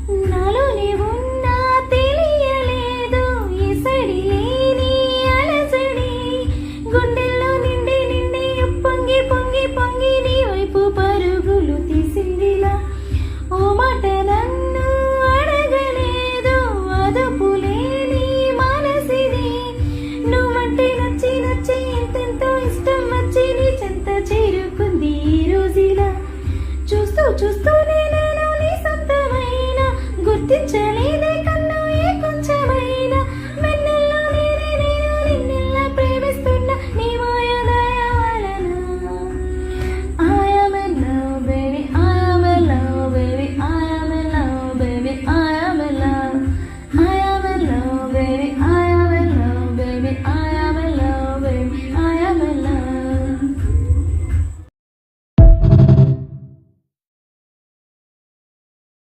నాలోనే ఉన్నా తెలియలేదు ఎసడి లేని అలసడి గుండెల్లో నిండి నిండి పొంగి పొంగి పొంగి నీ వైపు పరుగులు తీసిందిలా ఓ మాట నన్ను అడగలేదు అదుపు లేని మనసిది నువ్వంటే నచ్చి నచ్చి ఎంతెంతో ఇష్టం వచ్చి నీ చెంత చేరుకుంది ఈ రోజులా చూస్తూ చూస్తూనే నేను నీ సొంతమైన గుర్తించలే